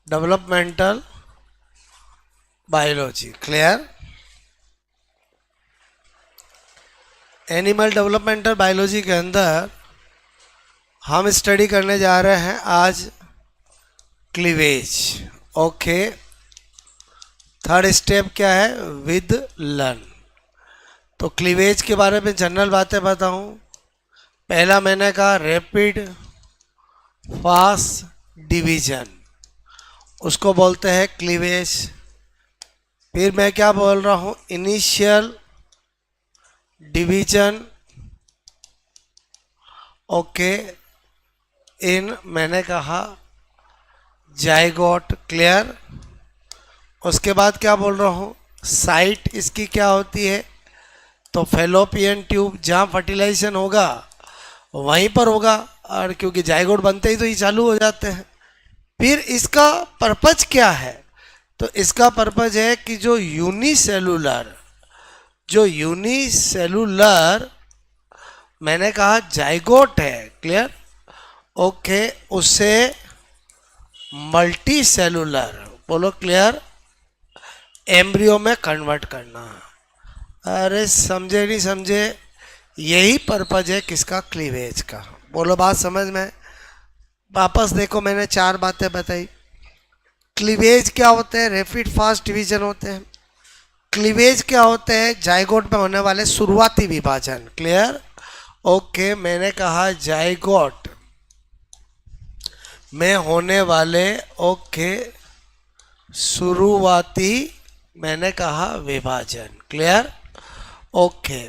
Developmental biology. Clear? Animal developmental biology के अंदर हम स्टडी करने जा रहे हैं आज क्लीवेज। ओके, थर्ड स्टेप क्या है? With learn. तो क्लीवेज के बारे में जनरल बातें बताऊं। पहला मैंने कहा रैपिड फास्ट डिवीजन, उसको बोलते हैं क्लीवेज। फिर मैं क्या बोल रहा हूं? Initial division. ओके, इन मैंने कहा जाइगोट। क्लियर? उसके बाद क्या बोल रहा हूँ? साइट इसकी क्या होती है? तो फैलोपियन ट्यूब, जहाँ फर्टिलाइजेशन होगा वहीं पर होगा, और क्योंकि जाइगोट बनते ही तो ये चालू हो जाते हैं। फिर इसका पर्पज क्या है? तो इसका पर्पज है कि जो यूनिसेलुलर मैंने कहा जाइगोट है। क्लियर? ओके, उससे मल्टी सेलुलर, बोलो क्लियर, एम्ब्रियो में कन्वर्ट करना। अरे समझे नहीं समझे? यही पर्पज है किसका? क्लीवेज का। बोलो बात समझ में? वापस देखो, मैंने 4 बातें बताई। क्लीवेज क्या होते हैं? रैपिड फास्ट डिवीजन होते हैं। क्लीवेज क्या होते हैं? जाइगोट में होने वाले शुरुआती विभाजन। क्लियर? ओके, मैंने कहा जाइगोट में होने वाले ओके शुरुआती मैंने कहा विभाजन। क्लियर? ओके,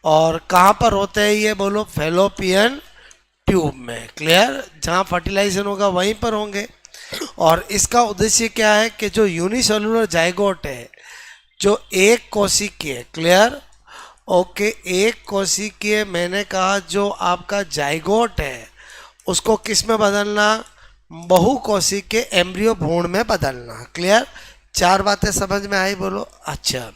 और कहाँ पर होते हैं ये? बोलो फैलोपियन ट्यूब में। क्लियर? जहाँ फर्टिलाइजेशन होगा वहीं पर होंगे। और इसका उद्देश्य क्या है कि जो यूनिसेलुलर जाइगोट है, जो एक कोशिकीय, क्लियर? ओके, एक कोशिकीय मैंने कहा जो आपका जाइगोट है, उसको किस में बदलना? बहुकोशिकीय एम्ब्रियो भ्रूण में बदलना। क्लियर? 4 बातें समझ में आई? बोलो अच्छा।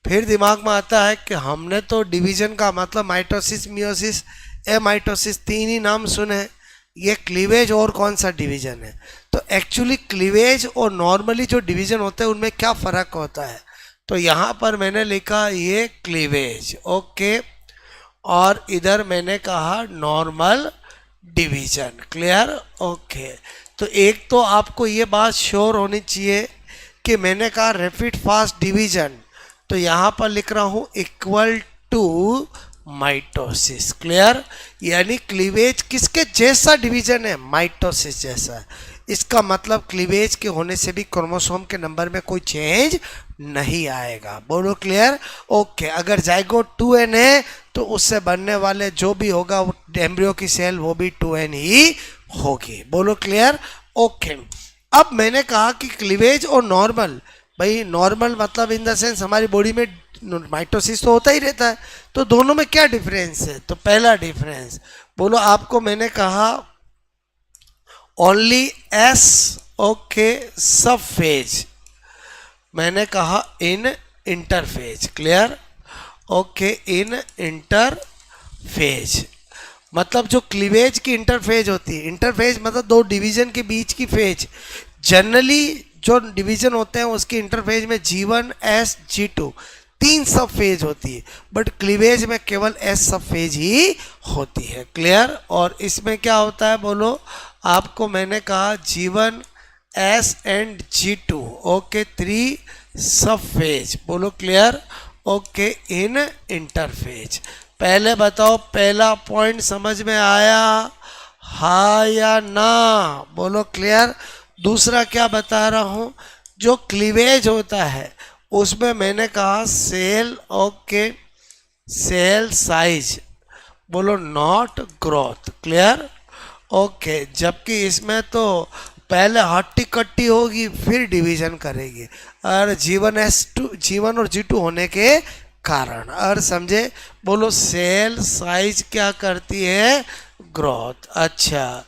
फिर दिमाग में आता है कि हमने तो डिवीजन का मतलब माइटोसिस, मियोसिस, एमाइटोसिस 3 ही नाम सुने, ये क्लीवेज और कौन सा डिवीजन है? तो एक्चुअली क्लीवेज और नॉर्मली जो डिवीजन होते हैं उनमें क्या फ़र्क होता है? तो यहाँ पर मैंने लिखा ये क्लीवेज। ओके, और इधर मैंने कहा नॉर्मल डिवीजन। क्लियर? ओके, तो एक तो आपको ये बात श्योर होनी चाहिए कि मैंने कहा रैपिड फास्ट डिवीजन, तो यहाँ पर लिख रहा हूँ इक्वल टू माइटोसिस। क्लियर? यानी क्लीवेज किसके जैसा डिवीजन है? माइटोसिस जैसा। इसका मतलब क्लीवेज के होने से भी क्रोमोसोम के नंबर में कोई चेंज नहीं आएगा। बोलो क्लियर? ओके, अगर जाइगोट 2n है तो उससे बनने वाले जो भी होगा एम्ब्रियो की सेल वो भी 2n ही होगी। बोलो क्लियर? ओके, अब मैंने कहा कि क्लीवेज और नॉर्मल, भाई नॉर्मल मतलब इन द सेंस हमारी बॉडी में माइटोसिस तो होता ही रहता है, तो दोनों में क्या डिफरेंस है? तो पहला डिफरेंस बोलो आपको मैंने कहा ओनली एस ओके सब फेज, मैंने कहा इन इंटरफेज। क्लियर? ओके, इन इंटरफेज मतलब जो क्लीवेज की इंटरफेज होती है, इंटरफेज मतलब 2 डिवीजन के बीच की फेज। जनरली जो डिवीजन होते हैं उसकी इंटरफेज में G1 S G2 3 सब फेज होती है, बट क्लीवेज में केवल S सब फेज ही होती है। क्लियर? और इसमें क्या होता है? बोलो आपको मैंने कहा G1 S and G2 okay 3 सब फेज। बोलो क्लियर? ओके, इन इंटरफेज। पहले बताओ, पहला पॉइंट समझ में आया हाँ या ना? बोलो क्लियर? दूसरा क्या बता रहा हूँ, जो क्लीवेज होता है उसमें मैंने कहा सेल ओके सेल साइज, बोलो नॉट ग्रोथ। क्लियर? ओके, जबकि इसमें तो पहले हट्टी कट्टी होगी फिर डिवीजन करेगी, और G1 और G2 होने के कारण। और समझे? बोलो सेल साइज क्या करती है? ग्रोथ। अच्छा,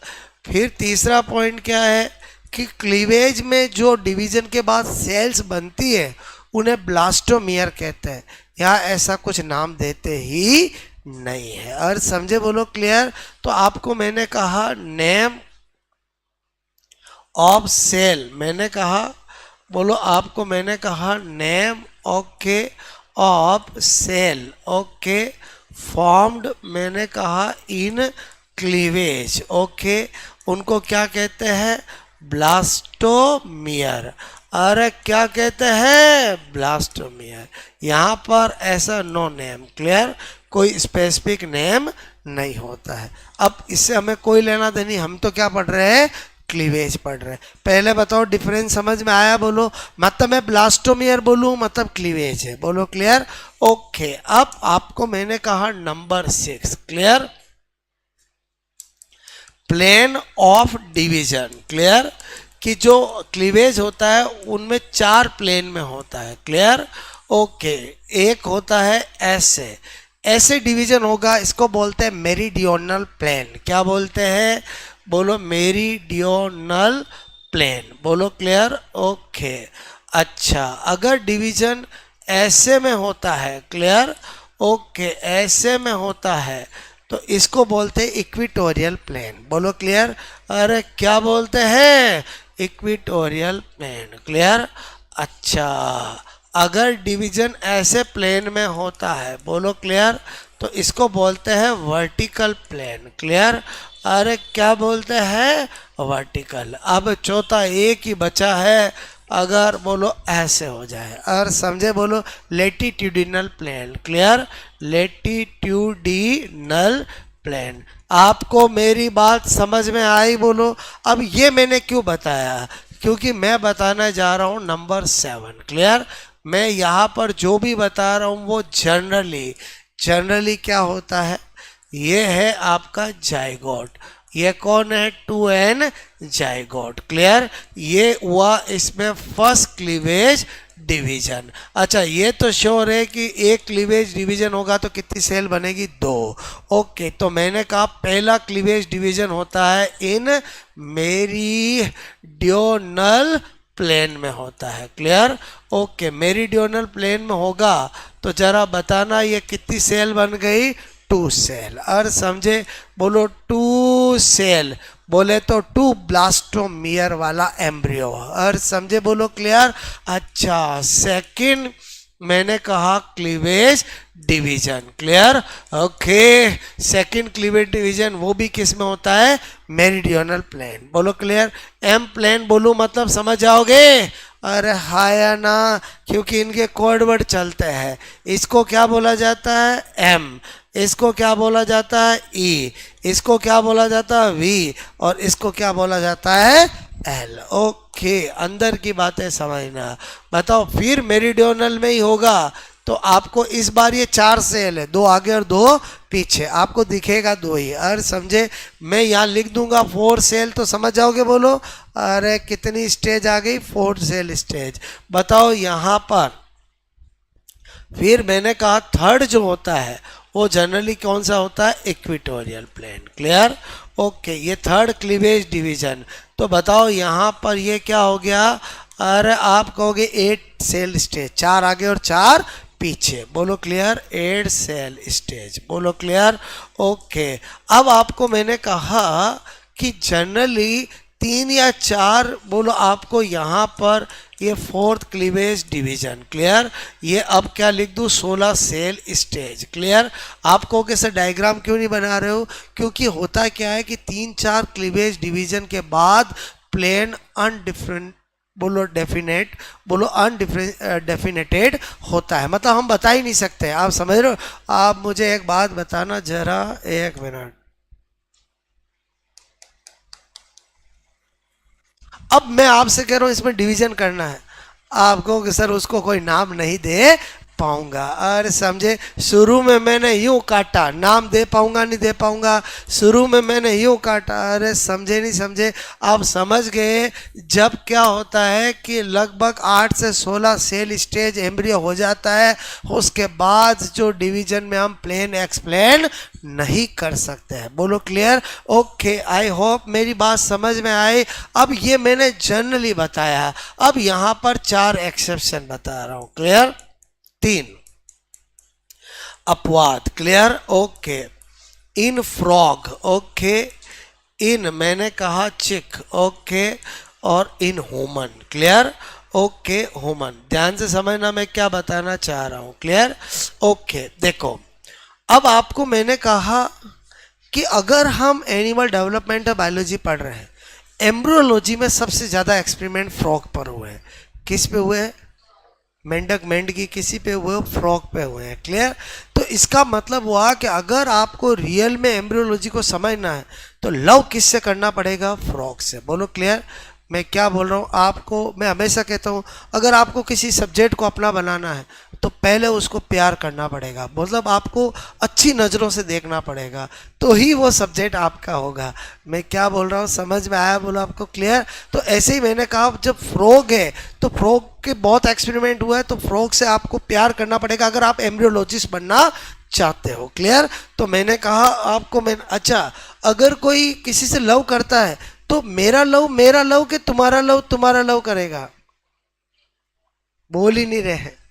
फिर तीसरा पॉइंट क्या है कि क्लीवेज में जो डिवीजन के बाद सेल्स बनती है उन्हें ब्लास्टोमियर कहते हैं। यहाँ ऐसा कुछ नाम देते ही नहीं है। और समझे? बोलो क्लियर? तो आपको मैंने कहा नेम ऑफ सेल मैंने कहा, बोलो आपको मैंने कहा name okay of cell okay formed मैंने कहा इन क्लीवेज ओके, उनको क्या कहते हैं ब्लास्टोमियर। अरे क्या कहते हैं ब्लास्टोमियर। यहाँ पर ऐसा नो नेम, क्लियर, कोई स्पेसिफिक नेम नहीं होता है। अब इससे हमें कोई लेना देनी, हम तो क्या पढ़ रहे हैं क्लीवेज पढ़ रहे हैं। पहले बताओ डिफरेंस समझ में आया, बोलो। मतलब मैं ब्लास्टोमियर बोलूं मतलब क्लीवेज है, बोलो क्लियर ओके। अब आपको मैंने कहा number 6 clear, plane of division, clear, कि जो क्लीवेज होता है उनमें 4 प्लेन में होता है, क्लियर ओके। एक होता है ऐसे, ऐसे डिवीजन होगा, इसको बोलते हैं मेरीडियोनल प्लेन। क्या बोलते हैं, बोलो मेरीडियोनल प्लेन, बोलो क्लियर ओके। अच्छा, अगर डिवीजन ऐसे में होता है, क्लियर ओके, ऐसे में होता है तो इसको बोलते हैं इक्वेटोरियल प्लेन, बोलो क्लियर। अरे क्या बोलते हैं इक्वेटोरियल प्लेन, क्लियर। अच्छा, अगर डिवीजन ऐसे प्लेन में होता है, बोलो क्लियर, तो इसको बोलते हैं वर्टिकल प्लेन, क्लियर। अरे क्या बोलते हैं वर्टिकल। अब चौथा एक ही बचा है, अगर बोलो ऐसे हो जाए, और समझे, बोलो लेटिट्यूडिनल प्लेन, क्लियर, लेटिट्यूडिनल प्लेन। आपको मेरी बात समझ में आई, बोलो। अब ये मैंने क्यों बताया, क्योंकि मैं बताना जा रहा हूँ नंबर 7, क्लियर। मैं यहाँ पर जो भी बता रहा हूँ वो जनरली क्या होता है, ये है आपका जाइगोट। ये कौन है 2n जाइगोट, क्लियर। ये हुआ इसमें फर्स्ट क्लीवेज डिवीजन। अच्छा, ये तो श्योर है कि एक क्लीवेज डिवीजन होगा तो कितनी सेल बनेगी 2 ओके। तो मैंने कहा पहला क्लीवेज डिवीजन होता है इन मेरीडियोनल प्लेन में होता है, क्लियर ओके। मेरीडियोनल प्लेन में होगा तो जरा बताना ये कितनी सेल बन गई 2 सेल, और समझे, बोलो 2 सेल, बोले तो 2 ब्लास्टोमियर वाला एम्ब्रियो, और समझे, बोलो क्लियर। अच्छा, सेकंड मैंने कहा cleavage division, clear okay. Second cleavage division वो भी किस में होता है मेरीडियोनल प्लेन, बोलो क्लियर। एम प्लेन बोलूं मतलब समझ जाओगे, अरे हाया ना, क्योंकि इनके कोड वर्ड चलते हैं। इसको क्या बोला जाता है एम, इसको क्या बोला जाता है ई, इसको क्या बोला जाता है वी, और इसको क्या बोला जाता है एल ओके। अंदर की बातें समझना। बताओ फिर मेरीडियोनल में ही होगा तो आपको इस बार ये 4 सेल है, 2 आगे और 2 पीछे, आपको दिखेगा 2 ही, और समझे। मैं यहाँ लिख दूंगा 4 सेल तो समझ जाओगे, बोलो। अरे कितनी स्टेज आ गई 4 सेल स्टेज। बताओ यहाँ पर फिर मैंने कहा थर्ड जो होता है वो जनरली कौन सा होता है इक्वेटोरियल प्लेन, क्लियर ओके। ये थर्ड क्लीवेज डिवीजन। तो बताओ यहाँ पर ये क्या हो गया, अरे आप कहोगे 8 सेल स्टेज, 4 आगे और 4 पीछे, बोलो क्लियर 8 सेल स्टेज, बोलो क्लियर ओके। अब आपको मैंने कहा कि जनरली 3 या 4, बोलो आपको यहाँ पर ये 4th क्लीवेज डिवीजन, क्लियर। ये अब क्या लिख दूँ 16 सेल स्टेज, क्लियर। आप कहोगे सर डायग्राम क्यों नहीं बना रहे हो, क्योंकि होता क्या है कि 3-4 क्लीवेज डिवीजन के बाद प्लेन अनडिफरेंट, बोलो डेफिनेट, बोलो अनडेफिनेटेड होता है, मतलब हम बता ही नहीं सकते। आप समझ रहे हो। आप मुझे एक बात बताना जरा, 1 मिनट। अब मैं आपसे कह रहा हूं इसमें डिवीजन करना है, आप कहोगे सर उसको कोई नाम नहीं दे पाऊंगा। अरे समझे, शुरू में मैंने यूं काटा, नाम दे पाऊंगा नहीं दे पाऊंगा, शुरू में मैंने यूं काटा। अरे समझे नहीं समझे, आप समझ गए। जब क्या होता है कि लगभग 8 से 16 सेल स्टेज एम्ब्रियो हो जाता है, उसके बाद जो डिवीजन में हम प्लेन एक्सप्लेन नहीं कर सकते हैं, बोलो क्लियर ओके। आई होप मेरी बात समझ में आई। अब ये मैंने जनरली बताया, अब यहाँ पर 4 एक्सेप्शन बता रहा हूँ, क्लियर। 3 अपवाद, clear okay. In frog okay, in मैंने कहा चिक ओके, और in human. Clear? Okay, human. ध्यान से समझना मैं क्या बताना चाह रहा हूं। क्लियर? ओके, देखो अब आपको मैंने कहा कि अगर हम एनिमल डेवलपमेंट और बायोलॉजी पढ़ रहे हैं, एम्ब्रियोलॉजी में सबसे ज़्यादा एक्सपेरिमेंट फ्रॉग पर हुए हैं। किस पे हुए हैं? मेंढक मेंढकी किसी पे हुए? फ्रॉग पे हुए हैं। क्लियर? तो इसका मतलब हुआ कि अगर आपको रियल में एम्ब्रियोलॉजी को समझना है तो लव किससे करना पड़ेगा? फ्रॉग से। बोलो क्लियर? मैं क्या बोल रहा हूँ आपको? मैं हमेशा कहता हूँ अगर आपको किसी सब्जेक्ट को अपना बनाना है तो पहले उसको प्यार करना पड़ेगा, मतलब आपको अच्छी नज़रों से देखना पड़ेगा, तो ही वो सब्जेक्ट आपका होगा। मैं क्या बोल रहा हूँ समझ में आया? बोलो आपको क्लियर? तो ऐसे ही मैंने कहा जब फ्रॉग है तो फ्रॉग के बहुत एक्सपेरिमेंट हुआ है, तो फ्रॉग से आपको प्यार करना पड़ेगा अगर आप एम्ब्रियोलॉजिस्ट बनना चाहते हो। क्लियर? तो मैंने कहा आपको, मैं अच्छा अगर कोई किसी से लव करता है तो मेरा लव कि तुम्हारा लव करेगा? बोल ही नहीं रहे।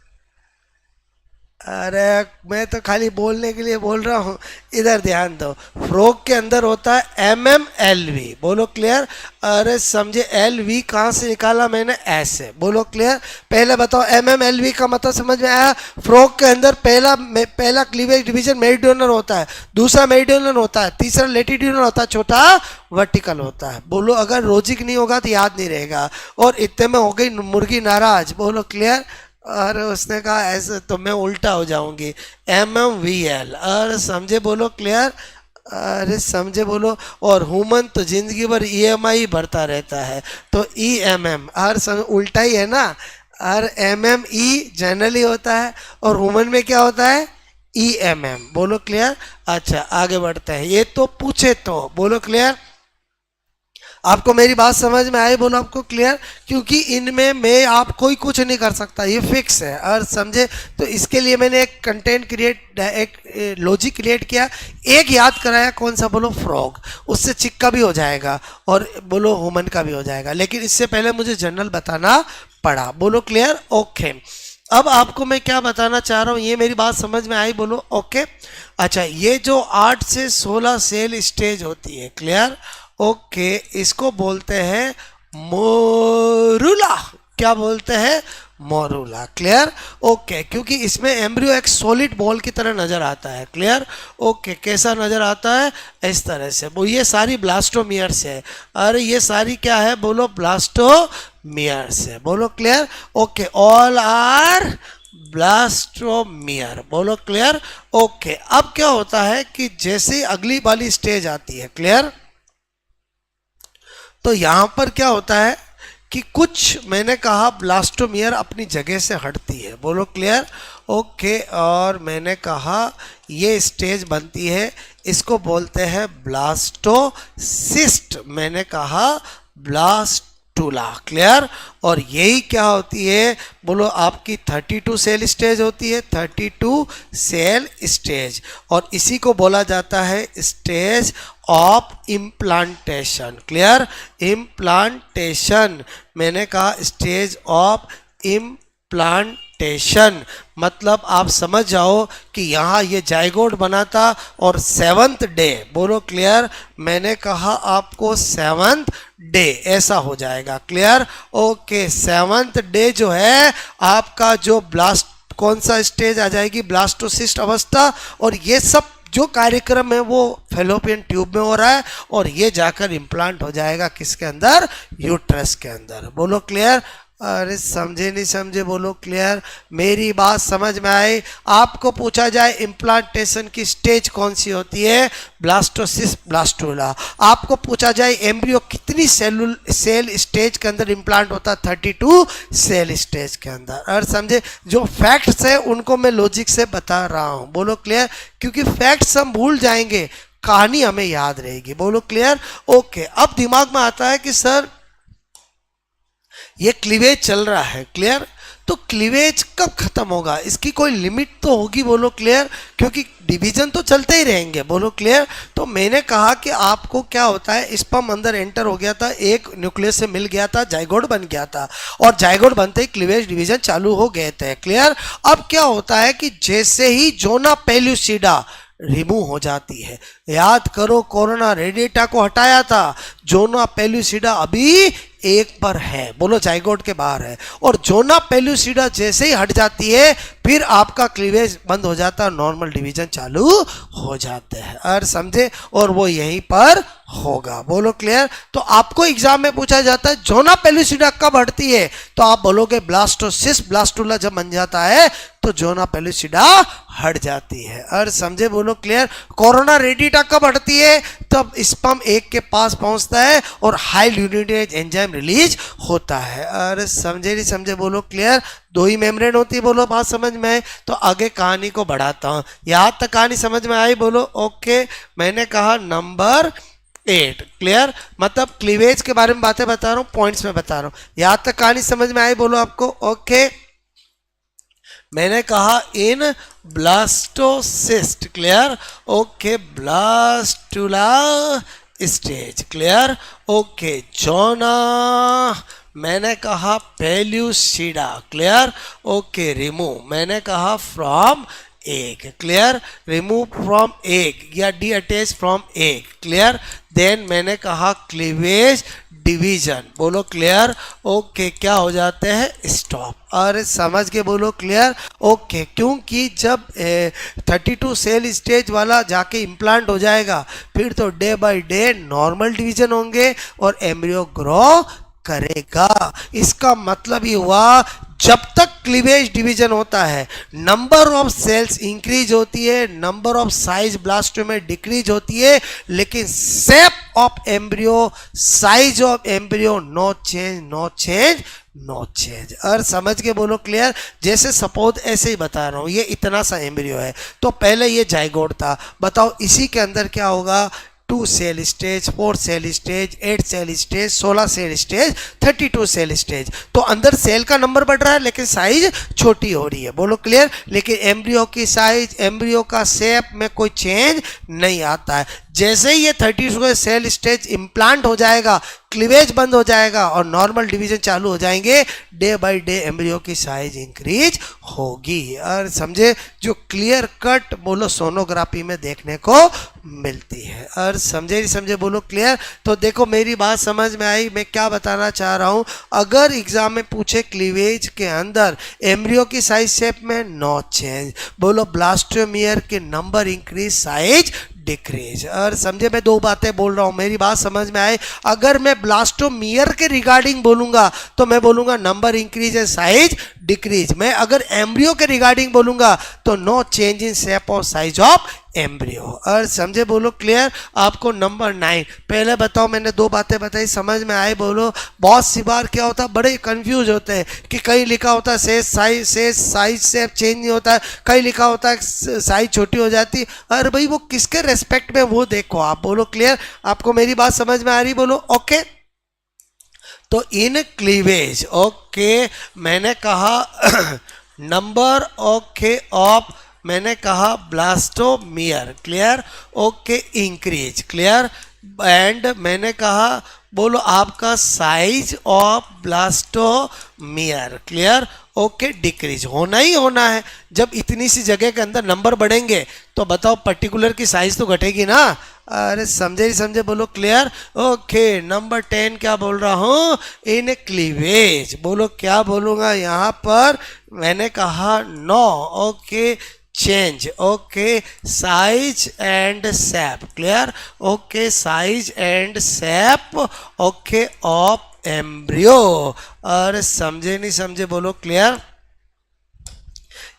अरे मैं तो खाली बोलने के लिए बोल रहा हूँ, इधर ध्यान दो। फ्रॉग के अंदर होता है MMLV। बोलो क्लियर? अरे समझे? LV कहाँ से निकाला मैंने? ऐसे। बोलो क्लियर? पहले बताओ MMLV का मतलब समझ में आया? फ्रॉग के अंदर पहला क्लीवेज डिवीजन मेरिडियनल होता है, दूसरा मेरिडियनल होता है, तीसरा लेटिट्यूडनल होता है, चौथा वर्टिकल होता है। बोलो अगर लॉजिक नहीं होगा तो याद नहीं रहेगा। और इतने में हो गई मुर्गी नाराज। बोलो क्लियर? और उसने कहा ऐसे तो मैं उल्टा हो जाऊंगी, MMVL। और समझे? बोलो क्लियर? अरे समझे? बोलो। और ह्यूमन तो जिंदगी भर EMI भरता रहता है, तो EMM और उल्टा ही है ना। और MME जनरली होता है और ह्यूमन में क्या होता है? EMM। बोलो क्लियर? अच्छा आगे बढ़ते हैं। ये तो पूछे तो बोलो क्लियर? आपको मेरी बात समझ में आई? बोलो आपको क्लियर? क्योंकि इनमें मैं आप कोई कुछ नहीं कर सकता, ये फिक्स है। और समझे? तो इसके लिए मैंने एक कंटेंट क्रिएट, एक लॉजिक क्रिएट किया, एक याद कराया। कौन सा? बोलो फ्रॉग। उससे चिक्का भी हो जाएगा और बोलो ह्यूमन का भी हो जाएगा, लेकिन इससे पहले मुझे जनरल बताना पड़ा। बोलो क्लियर? ओके। अब आपको मैं क्या बताना चाह रहा हूँ, ये मेरी बात समझ में आई? बोलो ओके। अच्छा, ये जो 8 से 16 सेल स्टेज होती है, क्लियर? ओके, इसको बोलते हैं मोरूला। क्या बोलते हैं? मोरूला। क्लियर? ओके, क्योंकि इसमें एम्ब्रियो एक सॉलिड बॉल की तरह नजर आता है। क्लियर? ओके, कैसा नजर आता है? इस तरह से। वो ये सारी ब्लास्टोमियर्स है। अरे ये सारी क्या है? बोलो ब्लास्टोमियर्स है। बोलो clear? Okay, all are blastomere. बोलो क्लियर? ओके। अब क्या होता है कि जैसे अगली वाली स्टेज आती है, क्लियर, तो यहां पर क्या होता है कि कुछ मैंने कहा ब्लास्टोमियर अपनी जगह से हटती है। बोलो क्लियर? ओके। और मैंने कहा ये स्टेज बनती है, इसको बोलते हैं ब्लास्टोसिस्ट। मैंने कहा ब्लास्टूला। क्लियर? और यही क्या होती है? बोलो आपकी 32 सेल स्टेज होती है, 32 सेल स्टेज। और इसी को बोला जाता है stage of implantation. Clear? Implantation. मैंने कहा स्टेज ऑफ इम्प्लांटेशन, मतलब आप समझ जाओ कि यहाँ ये जाइगोट बना था और 7th डे। बोलो क्लियर? मैंने कहा आपको 7th डे ऐसा हो जाएगा। क्लियर? ओके, 7th डे जो है आपका जो ब्लास्ट, कौन सा स्टेज आ जाएगी? ब्लास्टोसिस्ट अवस्था। और ये सब जो कार्यक्रम है वो फैलोपियन ट्यूब में हो रहा है और ये जाकर इम्प्लांट हो जाएगा किसके अंदर? यूट्रस के अंदर। बोलो क्लियर? अरे समझे नहीं समझे? बोलो क्लियर? मेरी बात समझ में आई? आपको पूछा जाए इम्प्लांटेशन की स्टेज कौन सी होती है? Blastocyst, blastula. आपको पूछा जाए एम्ब्रियो कितनी सेल स्टेज के अंदर इम्प्लांट होता है? 32 सेल स्टेज के अंदर। और समझे? जो फैक्ट्स है उनको मैं लॉजिक से बता रहा हूं। बोलो क्लियर? क्योंकि फैक्ट्स हम भूल जाएंगे, कहानी हमें याद रहेगी। बोलो क्लियर? ओके। अब दिमाग में आता है कि सर ये क्लीवेज चल रहा है, क्लियर, तो क्लीवेज कब खत्म होगा? इसकी कोई लिमिट तो होगी। बोलो क्लियर? क्योंकि डिवीजन तो चलते ही रहेंगे। बोलो क्लियर? तो मैंने कहा कि आपको क्या होता है, स्पर्म अंदर एंटर हो गया था, एक न्यूक्लियस से मिल गया था, जाइगोट बन गया था और जाइगोट बनते ही क्लीवेज डिवीजन चालू हो गए थे। क्लियर? अब क्या होता है कि जैसे ही जोना पेल्यूसिडा रिमूव हो जाती है, याद करो कोरोना रेडिएटा को हटाया था, जोना पेल्यूसिडा अभी एक पर है, बोलो जाइगोट के बाहर है, और जोना पेल्यूसिडा जैसे ही हट जाती है फिर आपका क्लीवेज बंद हो जाता है, नॉर्मल डिवीजन चालू हो जाते हैं। और समझे, और वो यहीं पर होगा, बोलो क्लियर। तो आपको एग्जाम में पूछा जाता है जोना पेल्यूसिडा कब हटती है, तो आप बोलोगे ब्लास्टोसिस्ट ब्लास्टुला जब बन जाता है तो जोना पेल्यूसिडा हट जाती है। और समझे, बोलो क्लियर। कोरोना रेडिटा कब हटती है, तब स्पर्म एक के पास पहुंचता है और हाई ल्यूनिडेज एंजाइम रिलीज होता है। और समझे नहीं समझे, बोलो क्लियर। दो ही मेम्ब्रेन होती है, बोलो बात समझ में आए। तो आगे कहानी को बढ़ाता हूं, यहाँ तक कहानी समझ में आई, बोलो ओके। मैंने कहा नंबर 8 क्लियर, मतलब क्लीवेज के बारे में बातें बता रहा हूँ, पॉइंट्स में बता रहा हूँ। यहाँ तक कहानी समझ में आई, बोलो आपको ओके। मैंने कहा in blastocyst clear, okay, blastula stage clear, okay, zona, मैंने कहा पेल्यूसिडा क्लियर, ओके, रिमूव, मैंने कहा from egg clear, remove from egg या detach from egg clear. Then मैंने कहा क्लीवेज डिवीजन, बोलो क्लियर, ओके, क्या हो जाते हैं स्टॉप। और समझ के बोलो क्लियर, ओके, क्योंकि जब 32 सेल स्टेज वाला जाके इम्प्लांट हो जाएगा फिर तो day by day normal division होंगे और एम्ब्रियो ग्रो करेगा। इसका मतलब ये हुआ जब तक क्लीवेज डिवीजन होता है नंबर ऑफ सेल्स इंक्रीज होती है, नंबर ऑफ साइज ब्लास्टो में डिक्रीज होती है, लेकिन shape of embryo, size of embryo no change no change no change. और समझ के बोलो क्लियर। जैसे सपोज ऐसे ही बता रहा हूं, ये इतना सा एम्ब्रियो है तो पहले ये जाइगोट था, बताओ इसी के अंदर क्या होगा, 2 cell stage, 4 cell stage, 8 cell stage, 16 cell stage, 32 cell stage. तो अंदर सेल का नंबर बढ़ रहा है लेकिन साइज छोटी हो रही है, बोलो क्लियर। लेकिन एम्ब्रियो की साइज, एम्ब्रियो का शेप में कोई चेंज नहीं आता है। जैसे ही ये 32 सेल स्टेज इम्प्लांट हो जाएगा, क्लीवेज बंद हो जाएगा और नॉर्मल डिवीजन चालू हो जाएंगे, डे बाय डे एम्ब्रियो की साइज इंक्रीज होगी। और समझे, जो क्लियर कट बोलो सोनोग्राफी में देखने को मिलती है। और समझे नहीं समझे, बोलो क्लियर। तो देखो मेरी बात समझ में आई, मैं क्या बताना चाह रहा हूं। अगर एग्जाम में पूछे क्लीवेज के अंदर एम्ब्रियो की साइज शेप में नो चेंज, बोलो ब्लास्टोमियर के नंबर इंक्रीज साइज डिक्रीज। और समझे, मैं दो बातें बोल रहा हूं, मेरी बात समझ में आए। अगर मैं ब्लास्टोमियर के रिगार्डिंग बोलूंगा तो मैं बोलूंगा नंबर इंक्रीज है साइज डिक्रीज। मैं अगर एम्ब्रियो के रिगार्डिंग बोलूंगा तो नो चेंज इन शेप और साइज ऑफ एम्ब्रियो। और समझे, बोलो क्लियर। आपको नंबर 9, पहले बताओ, मैंने दो बातें बताई, समझ में आए, बोलो। बहुत सी बार क्या होता है, बड़े कंफ्यूज होते हैं कि कहीं लिखा होता है साइज शेप चेंज नहीं होता है, कहीं लिखा होता है साइज छोटी हो जाती है। अरे भाई वो किसके रेस्पेक्ट में, वो देखो आप, बोलो क्लियर। आपको मेरी बात समझ में आ रही, बोलो ओके। तो इन क्लीवेज, ओके, मैंने कहा नंबर ओके ऑफ, मैंने कहा blastomere clear, okay, increase clear. And मैंने कहा बोलो आपका size of blastomere clear, okay, decrease होना ही होना है। जब इतनी सी जगह के अंदर नंबर बढ़ेंगे तो बताओ पर्टिकुलर की साइज तो घटेगी ना। अरे समझे ही समझे, बोलो क्लियर, ओके। नंबर 10 क्या बोल रहा हूं, इन क्लीवेज, बोलो क्या बोलूंगा यहाँ पर, मैंने कहा no, okay, change, okay, size and shape clear, okay, size and shape, okay, of embryo. और समझे नहीं समझे, बोलो क्लियर।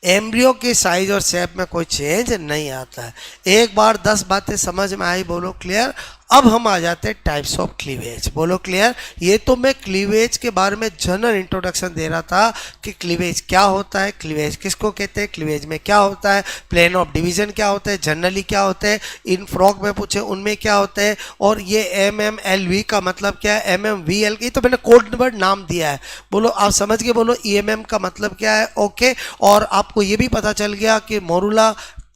एम्ब्रियो की साइज और शेप में कोई चेंज नहीं आता है। एक बार 10 बातें समझ में आई, बोलो क्लियर। अब हम आ जाते हैं टाइप्स ऑफ क्लीवेज, बोलो क्लियर। ये तो मैं क्लीवेज के बारे में जनरल इंट्रोडक्शन दे रहा था कि क्लीवेज क्या होता है, क्लीवेज किसको कहते हैं, क्लीवेज में क्या होता है, प्लेन ऑफ डिवीजन क्या होता है, जनरली क्या होते हैं, इन फ्रॉक में पूछे उनमें क्या होता है, और ये MMLV का मतलब क्या है, MMVL, ये तो मैंने कोड वर्ड नाम दिया है, बोलो आप समझ के बोलो EMM का मतलब क्या है, ओके। और आपको ये भी पता चल गया कि morula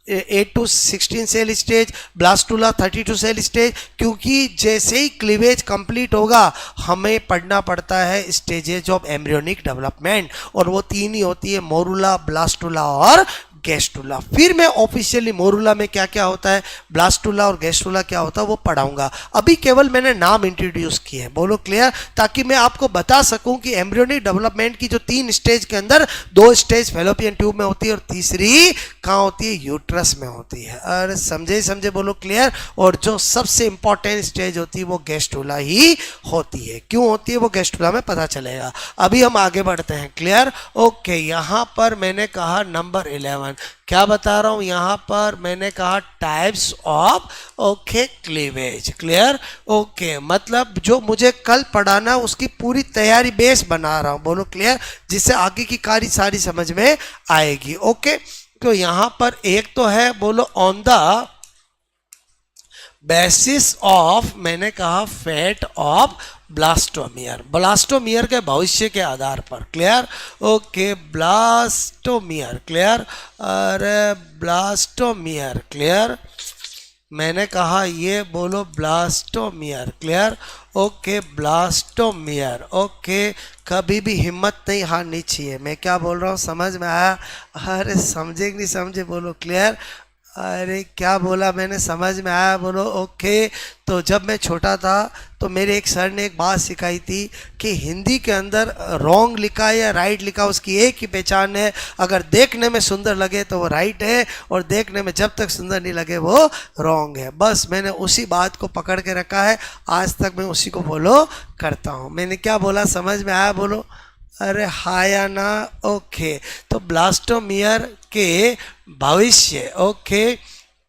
8 to 16 cell stage, blastula 32 cell stage, क्योंकि जैसे ही क्लीवेज कंप्लीट होगा हमें पढ़ना पड़ता है स्टेजेज ऑफ एम्ब्रियोनिक डेवलपमेंट, और वो 3 ही होती है, मोरुला, ब्लास्टुला और गैस्ट्रुला। फिर मैं ऑफिशियली मोरुला में क्या क्या होता है, ब्लास्टुला और गैस्ट्रुला क्या होता है वो पढ़ाऊंगा। अभी केवल मैंने नाम इंट्रोड्यूस किए हैं, बोलो क्लियर, ताकि मैं आपको बता सकूं कि एम्ब्रियोनिक डेवलपमेंट की जो 3 स्टेज के अंदर 2 स्टेज फैलोपियन ट्यूब में होती है और तीसरी कहाँ होती है, यूट्रस में होती है। और समझे समझे, बोलो क्लियर। और जो सबसे इंपॉर्टेंट स्टेज होती है वो गैस्ट्रुला ही होती है। क्यों होती है वो गैस्ट्रुला में पता चलेगा। अभी हम आगे बढ़ते हैं, क्लियर। ओके, यहाँ पर मैंने कहा नंबर 11, क्या बता रहा हूं यहाँ पर मैंने कहा types of okay cleavage, clear. Okay, मतलब जो मुझे कल पढ़ाना उसकी पूरी तैयारी बेस बना रहा हूं, बोलो क्लियर, जिससे आगे की कार्य सारी समझ में आएगी। ओके, तो यहाँ पर एक तो है, बोलो ऑन द बेसिस ऑफ, मैंने कहा फैट ऑफ ब्लास्टोमियर, ब्लास्टोमियर के भविष्य के आधार पर, क्लियर। Okay, blastomere, clear. अरे ब्लास्टोमियर, क्लियर, मैंने कहा ये बोलो blastomere, clear. Okay, blastomere. Okay, कभी भी हिम्मत नहीं हारनी चाहिए। मैं क्या बोल रहा हूँ समझ में आया? अरे समझे कि नहीं समझे, बोलो क्लियर। अरे क्या बोला मैंने, समझ में आया, बोलो ओके। तो जब मैं छोटा था तो मेरे एक सर ने एक बात सिखाई थी कि हिंदी के अंदर रॉन्ग लिखा या राइट लिखा उसकी एक ही पहचान है, अगर देखने में सुंदर लगे तो वो राइट है और देखने में जब तक सुंदर नहीं लगे वो रॉन्ग है। बस मैंने उसी बात को पकड़ के रखा है, आज तक मैं उसी को फॉलो करता हूँ। मैंने क्या बोला समझ में आया, बोलो अरे हाँ या ना। ओके, तो ब्लास्टोमियर के भविष्य ओके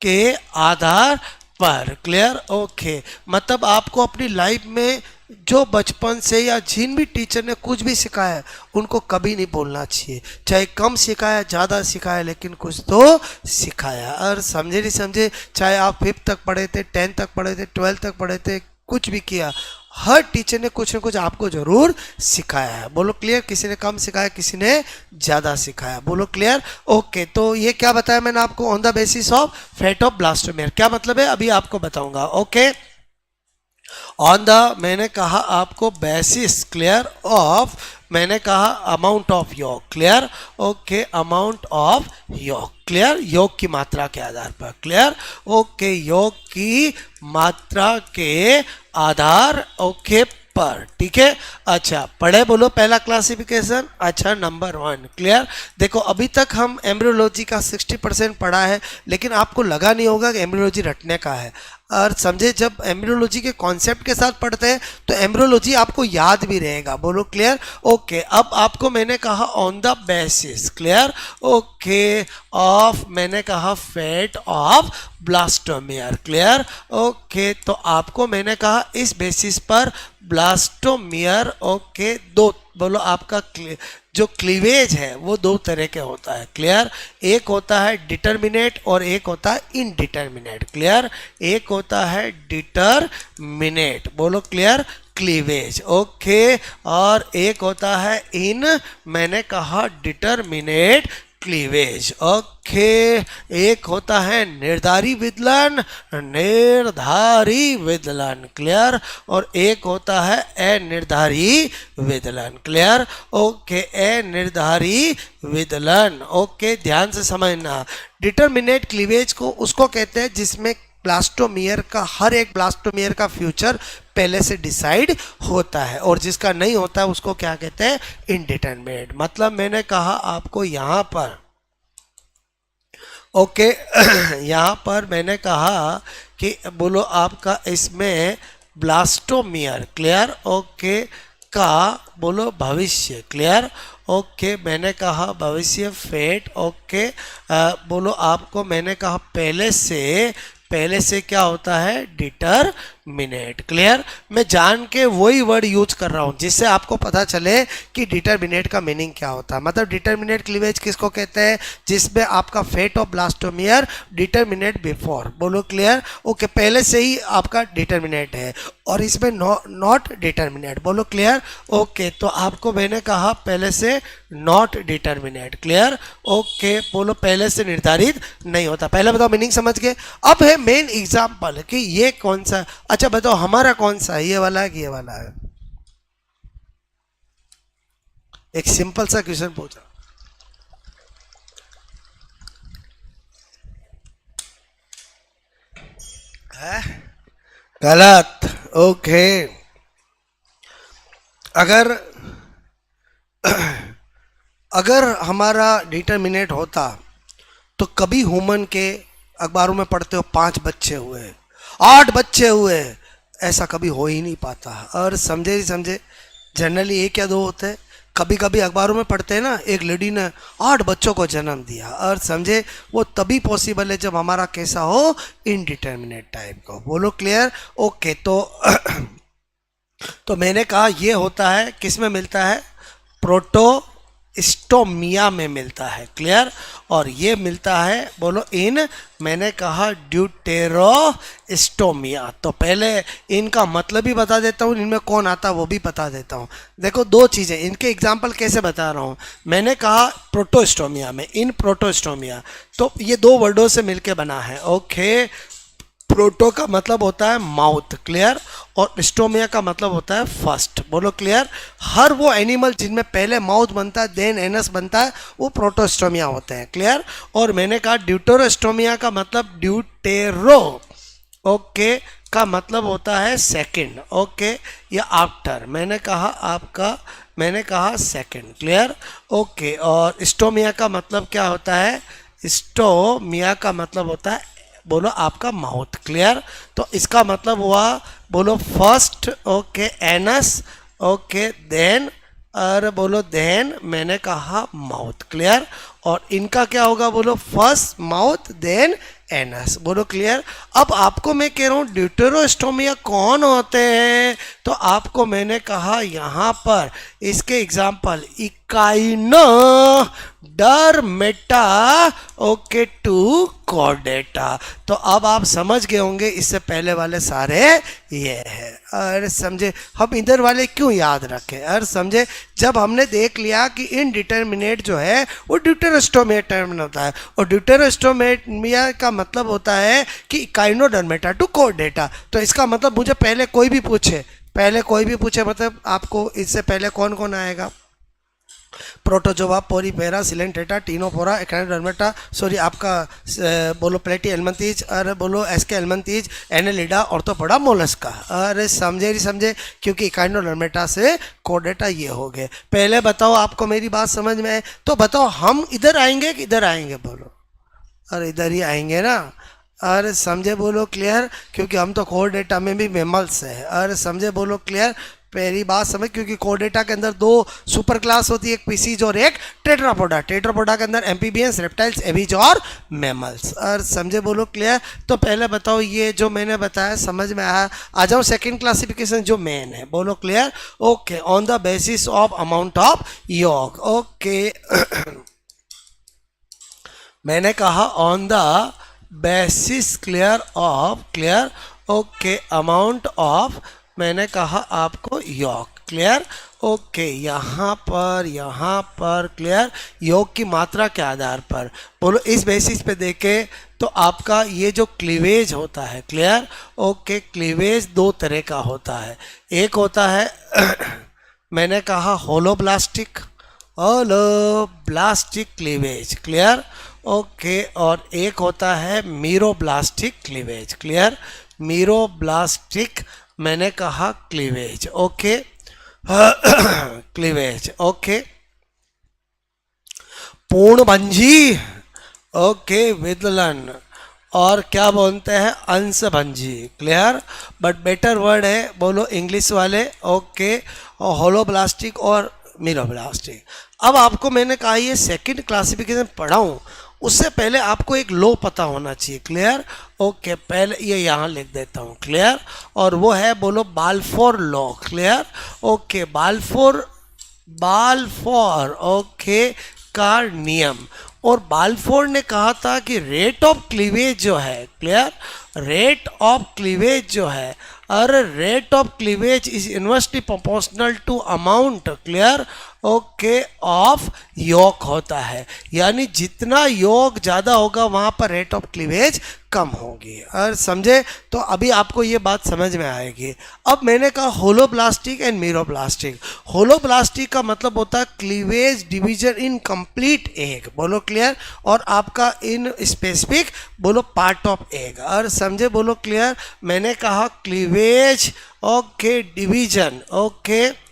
के आधार पर, क्लियर। ओके, मतलब आपको अपनी लाइफ में जो बचपन से या जिन भी टीचर ने कुछ भी सिखाया है उनको कभी नहीं बोलना चाहिए, चाहे कम सिखाया ज़्यादा सिखाया, लेकिन कुछ तो सिखाया। और समझे नहीं समझे, चाहे आप 5th तक पढ़े थे, 10th तक पढ़े थे, 12th तक पढ़े थे, कुछ भी किया, हर टीचर ने कुछ ना कुछ आपको जरूर सिखाया है, बोलो क्लियर। किसी ने कम सिखाया, किसी ने ज़्यादा सिखाया, बोलो क्लियर। ओके, तो ये क्या बताया मैंने आपको, on the basis of fat of blastomere, क्या मतलब है अभी आपको बताऊंगा। ओके, ऑन द, मैंने कहा आपको बेसिस, क्लियर, ऑफ, मैंने कहा अमाउंट ऑफ योग, क्लियर। ओके, अमाउंट ऑफ योग, क्लियर, योग की मात्रा के आधार पर, क्लियर। ओके, योग की मात्रा के आधार ओके पर, ठीक है। अच्छा, पढ़े बोलो पहला क्लासिफिकेशन। अच्छा, नंबर 1, क्लियर। देखो अभी तक हम एम्ब्रियोलॉजी का 60% पढ़ा है, लेकिन आपको लगा नहीं होगा कि एम्ब्रियोलॉजी रटने का है। और समझे, जब एम्ब्रियोलॉजी के कॉन्सेप्ट के साथ पढ़ते हैं तो एम्ब्रियोलॉजी आपको याद भी रहेगा, बोलो क्लियर। ओके, अब आपको मैंने कहा on the basis, clear, okay, of, मैंने कहा fat of blastomere, clear. Okay, तो आपको मैंने कहा इस बेसिस पर ब्लास्टोमियर ओके, दो, बोलो आपका जो क्लीवेज है वो 2 तरह के होता है, क्लियर। एक होता है डिटर्मिनेट और एक होता है इनडिटर्मिनेट, क्लियर। एक होता है डिटर्मिनेट, बोलो क्लियर, क्लीवेज, ओके, और एक होता है इन, मैंने कहा डिटर्मिनेट क्लीवेज, ओके। एक होता है निर्धारी विदलन, निर्धारी विदलन, क्लियर, और एक होता है अनिर्धारी विदलन, क्लियर। ओके, अनिर्धारी विदलन, ओके, ध्यान से समझना। डिटर्मिनेट क्लीवेज को उसको कहते हैं जिसमें ब्लास्टोमियर का, हर एक ब्लास्टोमियर का फ्यूचर पहले से डिसाइड होता है, और जिसका नहीं होता है उसको क्या कहते हैं, इनडिटरमिनेट। मतलब मैंने कहा आपको यहाँ पर ओके यहाँ पर मैंने कहा कि बोलो आपका इसमें ब्लास्टोमियर, क्लियर, ओके, का बोलो भविष्य, क्लियर। ओके, मैंने कहा भविष्य फेट, ओके, बोलो आपको मैंने कहा पहले से क्या होता है, डिटरमिनेट, क्लियर। मैं जान के वही वर्ड यूज कर रहा हूँ जिससे आपको पता चले कि डिटरमिनेट का मीनिंग क्या होता है। मतलब डिटरमिनेट क्लीवेज किसको कहते हैं, जिसमें आपका fate of blastomere determinate before, बोलो क्लियर। ओके, पहले से ही आपका डिटरमिनेट है, और इसमें नॉट डिटरमिनेट, बोलो क्लियर। ओके, तो आपको मैंने कहा पहले से नॉट डिटरमिनेट, क्लियर। ओके, बोलो पहले से निर्धारित नहीं होता। पहले बताओ मीनिंग समझ गए। अब है मेन एग्जाम्पल कि ये कौन सा, अच्छा बताओ हमारा कौन सा है, ये वाला है कि ये वाला है। एक सिंपल सा क्वेश्चन पूछा, गलत। ओके, अगर अगर हमारा डिटर्मिनेट होता तो कभी ह्यूमन के अखबारों में पढ़ते हो 5 बच्चे हुए, 8 बच्चे हुए, ऐसा कभी हो ही नहीं पाता। और समझे ही समझे, जनरली 1 या 2 होते हैं। कभी कभी अखबारों में पढ़ते हैं ना, एक लेडी ने 8 बच्चों को जन्म दिया। और समझे, वो तभी पॉसिबल है जब हमारा कैसा हो, इनडिटर्मिनेट टाइप को। बोलो क्लियर। ओके, तो मैंने कहा ये होता है, किस में मिलता है, प्रोटोस्टोमिया में मिलता है। क्लियर। और ये मिलता है, बोलो इन, मैंने कहा ड्यूटेरोस्टोमिया। तो पहले इनका मतलब भी बता देता हूँ, इनमें कौन आता है वो भी बता देता हूँ। देखो 2 चीज़ें, इनके एग्जाम्पल कैसे बता रहा हूँ। मैंने कहा प्रोटोस्टोमिया में, इन प्रोटोस्टोमिया, तो ये 2 वर्डों से मिलके बना है। ओके, प्रोटो का मतलब होता है माउथ। क्लियर। और स्टोमिया का मतलब होता है फर्स्ट। बोलो क्लियर। हर वो एनिमल जिनमें पहले माउथ बनता है देन एनस बनता है, वो प्रोटोस्टोमिया होते हैं। क्लियर। और मैंने कहा ड्यूटेरोस्टोमिया का मतलब ड्यूटेरो, ओके, का मतलब होता है सेकंड, ओके, या आफ्टर। मैंने कहा सेकंड। क्लियर। ओके, और स्टोमिया का मतलब क्या होता है, स्टोमिया का मतलब होता है, बोलो आपका माउथ। क्लियर। तो इसका मतलब हुआ, बोलो first, okay, anus, okay, then, और बोलो देन मैंने कहा माउथ। क्लियर। और इनका क्या होगा, बोलो फर्स्ट माउथ देन एनस। बोलो क्लियर। अब आपको मैं कह रहा हूँ ड्यूटेरोस्टोमिया कौन होते हैं, तो आपको मैंने कहा यहाँ पर इसके एग्जाम्पल, इकाइनो डरमेटा, ओके, टू कॉर्डेटा। तो अब आप समझ गए होंगे, इससे पहले वाले सारे ये है। और समझे, हम इधर वाले क्यों याद रखें। और समझे, जब हमने देख लिया कि इनडिटर्मिनेट जो है वो ड्यूटेरोस्टोमिया टर्म होता है, और ड्यूटेरोस्टोमिया का मतलब होता है कि इकाइनोडर्मेटा टू कॉर्डेटा। तो इसका मतलब मुझे पहले कोई भी पूछे मतलब आपको इससे पहले कौन कौन आएगा, प्रोटोजोआ, पोरीपेरा, सिलेंटेटा, टीनोपोरा, एकाइनोडर्मेटा, सॉरी आपका बोलो प्लेटी एलमंथीज, और बोलो एस्के एलमंथीज, एनेलिडा, ऑर्थोपोडा, मोलस्का। अरे समझे, क्योंकि इकाइनोडर्मेटा से कॉर्डेटा ये हो गए। पहले बताओ आपको मेरी बात समझ में है, तो बताओ हम इधर आएंगे कि इधर आएंगे, बोलो। अरे इधर ही आएंगे ना। अरे समझे, बोलो क्लियर, क्योंकि हम तो कॉर्डेटा में भी मेमल्स है। अरे समझे, बोलो क्लियर। पहली बात समझ, क्योंकि कॉर्डेटा के अंदर 2 सुपर क्लास होती है, एक पीसीज और एक टेट्रापोडा। टेट्रापोडा के अंदर एम्फीबियंस, रेप्टाइल्स, एविज और मैमल्स। और समझे, बोलो क्लियर। तो पहले बताओ ये जो मैंने बताया समझ में आया। आ जाओ सेकंड क्लासिफिकेशन जो मेन है, बोलो clear. Okay, on the basis of amount of योग। ओके मैंने कहा on the basis, clear, of, clear, okay, amount of, मैंने कहा आपको योग। क्लियर। ओके, यहाँ पर क्लियर, योग की मात्रा के आधार पर, बोलो इस बेसिस पे देखे तो आपका ये जो क्लीवेज होता है, क्लियर, ओके, क्लीवेज 2 तरह का होता है। एक होता है मैंने कहा होलोब्लास्टिक क्लीवेज। क्लियर। ओके, और एक होता है मीरोब्लास्टिक क्लीवेज। क्लियर। मीरोब्लास्टिक मैंने कहा क्लीवेज, ओके, क्लीवेज, ओके, पूर्णभंजी, ओके, विदलन, और क्या बोलते हैं, अंशभंजी। क्लियर। बट बेटर वर्ड है, बोलो इंग्लिश वाले, ओके, और होलोब्लास्टिक और मीरोब्लास्टिक। अब आपको मैंने कहा ये सेकंड क्लासिफिकेशन पढ़ाऊँ, उससे पहले आपको एक लॉ पता होना चाहिए। क्लियर। ओके, पहले ये यहाँ लिख देता हूँ। क्लियर। और वो है, बोलो Balfour law. Clear. Okay, Balfour, okay, का नियम। और बाल्फोर ने कहा था कि रेट ऑफ क्लीवेज जो है, क्लियर, रेट ऑफ क्लीवेज जो है, और rate of cleavage is inversely proportional to amount, clear, okay of yolk होता है, यानी जितना यॉक ज़्यादा होगा वहाँ पर रेट ऑफ क्लीवेज कम होगी। और समझे? तो अभी आपको ये बात समझ में आएगी। अब मैंने कहा होलोब्लास्टिक एंड मीरोब्लास्टिक। होलोब्लास्टिक का मतलब होता है cleavage division in complete egg, बोलो क्लियर, और आपका इन स्पेसिफिक बोलो पार्ट ऑफ एग। और समझे? बोलो क्लियर। मैंने कहा cleavage okay division okay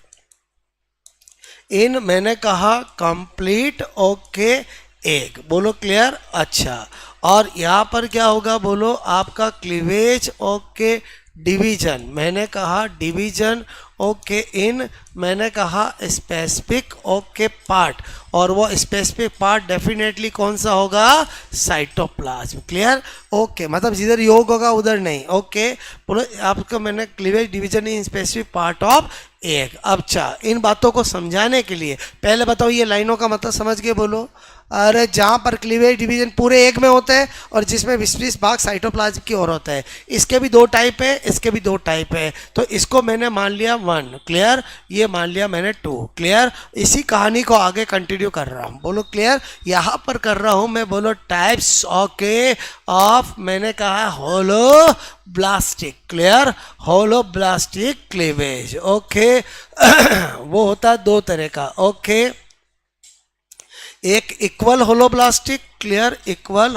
in, मैंने कहा कंप्लीट ओके एग, बोलो क्लियर। अच्छा, और यहाँ पर क्या होगा बोलो आपका क्लीवेज ओके डिवीजन, मैंने कहा डिवीजन ओके इन, मैंने कहा स्पेसिफिक ओके पार्ट, और वो स्पेसिफिक पार्ट डेफिनेटली कौन सा होगा? साइटोप्लाज्म। क्लियर? ओके, मतलब जिधर योग होगा उधर नहीं। ओके बोलो आपका मैंने cleavage division in specific part of egg. अच्छा, इन बातों को समझाने के लिए पहले बताओ ये लाइनों का मतलब समझ के बोलो। अरे जहाँ पर क्लीवेज डिवीजन पूरे एग में होता है और जिसमें विस्पृश भाग साइटोप्लाज्म की ओर होता है, इसके भी दो टाइप है, इसके भी दो टाइप है। तो इसको मैंने मान लिया 1, क्लियर, ये मान लिया मैंने 2, क्लियर। इसी कहानी को आगे कंटिन्यू कर रहा हूँ, बोलो क्लियर। यहाँ पर कर रहा हूँ मैं, बोलो टाइप्स ओके ऑफ, मैंने कहा holoblastic, clear, holoblastic cleavage okay. वो होता है दो तरह का, ओके, एक equal holoblastic, clear, equal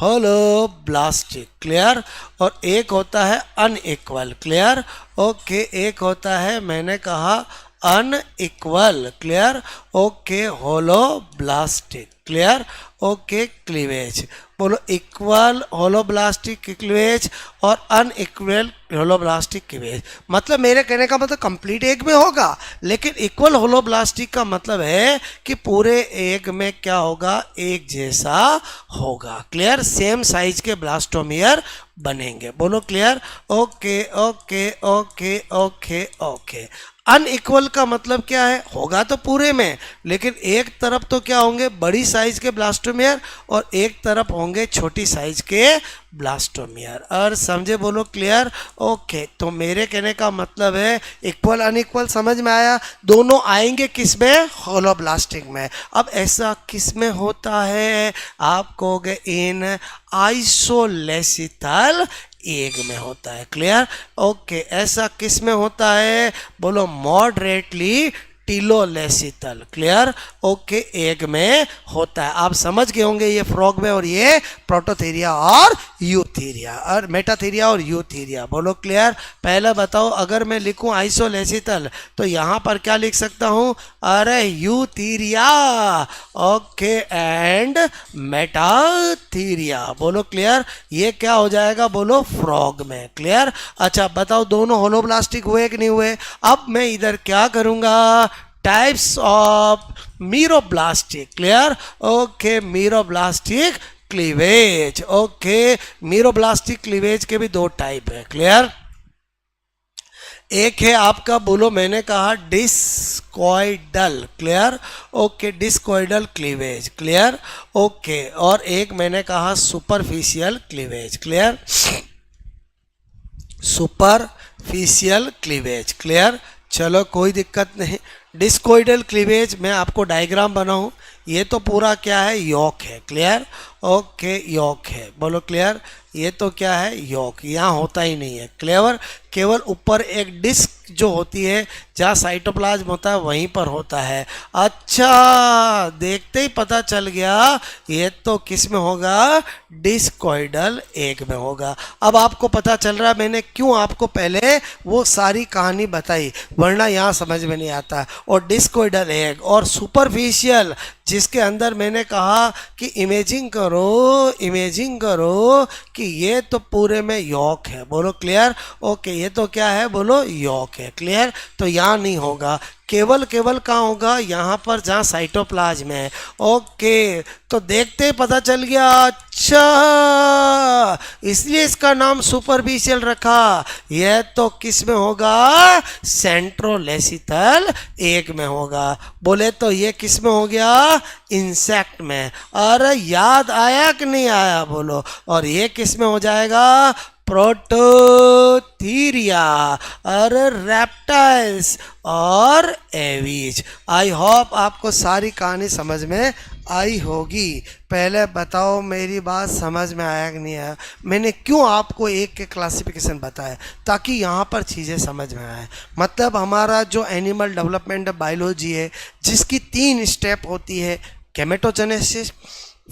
holoblastic, clear, और एक होता है अनइक्वल, क्लियर, ओके, एक होता है मैंने कहा unequal, clear, okay, holoblastic, clear, okay, cleavage. बोलो इक्वल होलोब्लास्टिक क्लीवेज और अनइक्वल होलोब्लास्टिक क्लीवेज, मतलब मेरे कहने का मतलब कंप्लीट एग में होगा, लेकिन इक्वल होलोब्लास्टिक का मतलब है कि पूरे एग में क्या होगा? एक जैसा होगा, क्लियर, सेम साइज के ब्लास्टोमियर बनेंगे, बोलो clear. Okay okay okay okay okay. Unequal का मतलब क्या है? होगा तो पूरे में, लेकिन एक तरफ तो क्या होंगे? बड़ी साइज के ब्लास्टोमियर और एक तरफ होंगे छोटी साइज के ब्लास्टोमियर। और समझे? बोलो क्लियर। ओके, तो मेरे कहने का मतलब है इक्वल अनइक्वल समझ में आया। दोनों आएंगे किस में? होलोब्लास्टिक में। अब ऐसा किस में होता है? आप कहोगे इन आइसोलेसिथल एग में होता है, क्लियर, ओके। ऐसा किस में होता है? बोलो मॉडरेटली टिलोलेसिथल, क्लियर, ओके, एग में होता है। आप समझ गए होंगे ये फ्रॉग में, और ये प्रोटोथेरिया और यूथीरिया और मेटाथेरिया और यूथीरिया, बोलो क्लियर। पहले बताओ, अगर मैं लिखूं आइसोलेसिथल तो यहाँ पर क्या लिख सकता हूँ? अरे यूथीरिया, ओके, एंड मेटाथेरिया, बोलो क्लियर। ये क्या हो जाएगा? बोलो फ्रॉग में, क्लियर। अच्छा बताओ, दोनों होलोब्लास्टिक हुए कि नहीं हुए? अब मैं इधर क्या करूँगा? Types of meroblastic, clear, okay, meroblastic cleavage, okay, meroblastic cleavage के भी दो टाइप है, क्लियर। एक है आपका, बोलो मैंने कहा discoidal, clear, okay, discoidal cleavage, clear, okay, और एक मैंने कहा superficial cleavage, clear, superficial cleavage, clear. चलो कोई दिक्कत नहीं। डिस्कोइडल क्लीवेज मैं आपको डायग्राम बनाऊं, ये तो पूरा क्या है? यॉक है, क्लियर, ओके, यॉक है, बोलो क्लियर। ये तो क्या है? यॉक, यहाँ होता ही नहीं है, क्लियर, केवल ऊपर एक डिस्क जो होती है जहाँ साइटोप्लाज्म होता है वहीं पर होता है। अच्छा, देखते ही पता चल गया ये तो किस में होगा? डिस्कॉइडल एग में होगा। अब आपको पता चल रहा है मैंने क्यों आपको पहले वो सारी कहानी बताई, वरना यहाँ समझ में नहीं आता। और डिस्कॉइडल एग और सुपरफिशियल, जिसके अंदर मैंने कहा कि इमेजिंग करो कि ये तो पूरे में यॉक है, बोलो क्लियर, ओके, ये तो क्या है? बोलो यॉक है, क्लियर। तो यहाँ नहीं होगा, केवल कहाँ होगा? यहाँ पर जहाँ साइटोप्लाज्म है, ओके। तो देखते ही पता चल गया, अच्छा इसलिए इसका नाम सुपरफिशियल रखा। यह तो किस में होगा? सेंट्रोलेसिथल एग में होगा। बोले तो ये किस में हो गया? इंसेक्ट में। अरे याद आया कि नहीं आया? बोलो। और ये किस में हो जाएगा? प्रोटोथीरिया और रेप्टाइल्स और एवीज। आई होप आपको सारी कहानी समझ में आई होगी। पहले बताओ मेरी बात समझ में आया कि नहीं आया? मैंने क्यों आपको एक के क्लासिफिकेशन बताया? ताकि यहाँ पर चीज़ें समझ में आए। मतलब हमारा जो एनिमल डेवलपमेंट बायोलॉजी है, जिसकी 3 स्टेप होती है, गेमेटोजेनेसिस,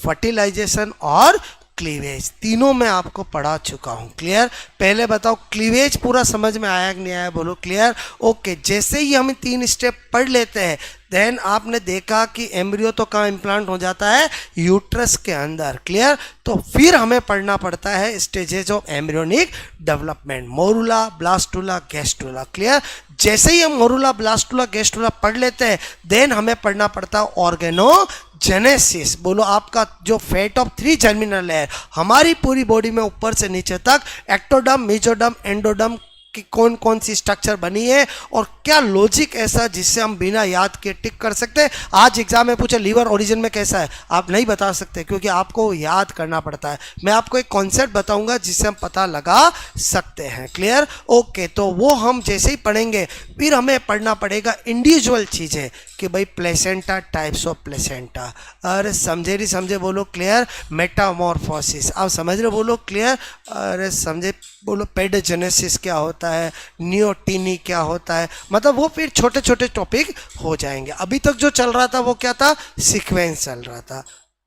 फर्टिलाइजेशन और क्लीवेज, तीनों मैं आपको पढ़ा चुका हूँ। क्लियर? पहले बताओ क्लीवेज पूरा समझ में आया कि नहीं आया? बोलो क्लियर। ओके, जैसे ही हम 3 स्टेप पढ़ लेते हैं, देन आपने देखा कि एम्ब्रियो तो कहाँ इम्प्लांट हो जाता है? यूट्रस के अंदर। क्लियर? तो फिर हमें पढ़ना पड़ता है stages of embryonic development, morula, blastula, gastrula. Clear? जैसे ही हम मोरुला, ब्लास्टुला, गैस्ट्रुला पढ़ लेते हैं, देन हमें पढ़ना पड़ता है ऑर्गेनोजेनेसिस। बोलो आपका जो फेट ऑफ 3 जर्मिनल है, हमारी पूरी बॉडी में ऊपर से नीचे तक एक्टोडर्म, मेसोडर्म, एंडोडर्म कि कौन कौन सी स्ट्रक्चर बनी है और क्या लॉजिक ऐसा जिससे हम बिना याद के टिक कर सकते हैं। आज एग्जाम में पूछे लीवर ओरिजिन में कैसा है, आप नहीं बता सकते क्योंकि आपको याद करना पड़ता है। मैं आपको एक कॉन्सेप्ट बताऊंगा जिससे हम पता लगा सकते हैं। क्लियर? ओके, तो वो हम जैसे ही पढ़ेंगे, फिर हमें पढ़ना पड़ेगा इंडिविजुअल चीज़ें कि भाई प्लेसेंटा, टाइप्स ऑफ प्लेसेंटा। अरे समझे नहीं समझे? बोलो क्लियर। मेटामॉर्फोसिस, आप समझ रहे? बोलो क्लियर। अरे समझे? बोलो पेडोजेनेसिस क्या होता है, नियोटीनी क्या होता है। मतलब वो फिर छोटे छोटे टॉपिक हो जाएंगे। अभी तक जो चल रहा था वो क्या था? सीक्वेंस चल रहा था।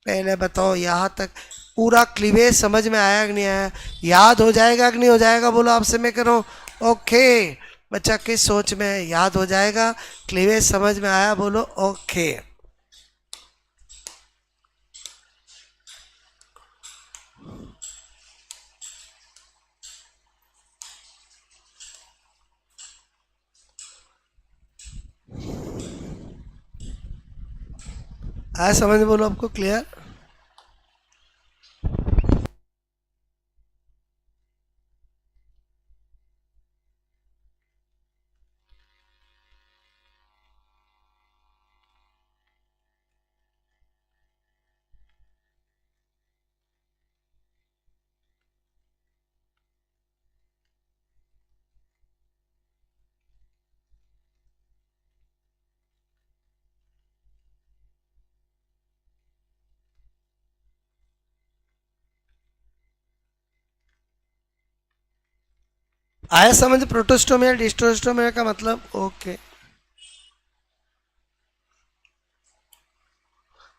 पहले बताओ यहाँ तक पूरा क्लीवेज समझ में आया कि नहीं आया? याद हो जाएगा कि नहीं हो जाएगा? बोलो, आपसे मैं कह रहा हूँ। ओके, बच्चा किस सोच में है? याद हो जाएगा? क्लीवेज समझ में आया? बोलो ओके। आया समझ? बोलो आपको क्लियर? आया समझ? प्रोटोस्टोमिया, डिस्टोस्टोमिया का मतलब? ओके,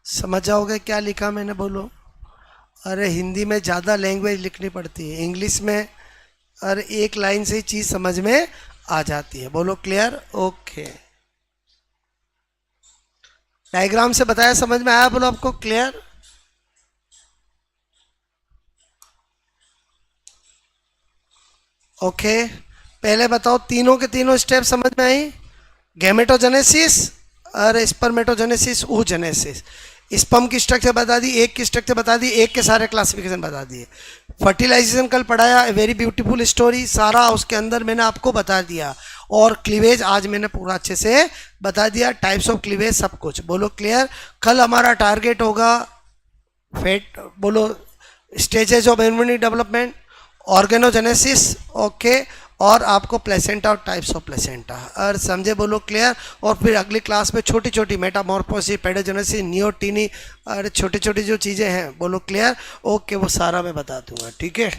समझ जाओगे क्या लिखा मैंने? बोलो। अरे हिंदी में ज़्यादा लैंग्वेज लिखनी पड़ती है, इंग्लिश में अरे एक लाइन से ही चीज़ समझ में आ जाती है। बोलो क्लियर? ओके, डायग्राम से बताया, समझ में आया? बोलो आपको क्लियर? ओके, पहले बताओ तीनों के तीनों स्टेप समझ में आई? गैमेटोजेनेसिस और स्पर्मेटोजेनेसिस, oogenesis। स्पर्म की स्ट्रक्चर बता दी, एक की स्ट्रक्चर बता दी, एक के सारे क्लासिफिकेशन बता दिए। फर्टिलाइजेशन कल पढ़ाया, वेरी ब्यूटीफुल स्टोरी, सारा उसके अंदर मैंने आपको बता दिया। और क्लीवेज आज मैंने पूरा अच्छे से बता दिया, टाइप्स ऑफ क्लीवेज सब कुछ। बोलो क्लियर? कल हमारा टारगेट होगा फेट, बोलो stages of embryonic development, organogenesis, okay, और आपको प्लेसेंटा और टाइप्स ऑफ प्लेसेंटा। और समझे? बोलो क्लियर। और फिर अगली क्लास में छोटी छोटी मेटामॉर्फोसिस, पेडोजेनेसिस, नियोटीनी और छोटी छोटी जो चीज़ें हैं, बोलो क्लियर। ओके, वो सारा मैं बता दूंगा। ठीक है?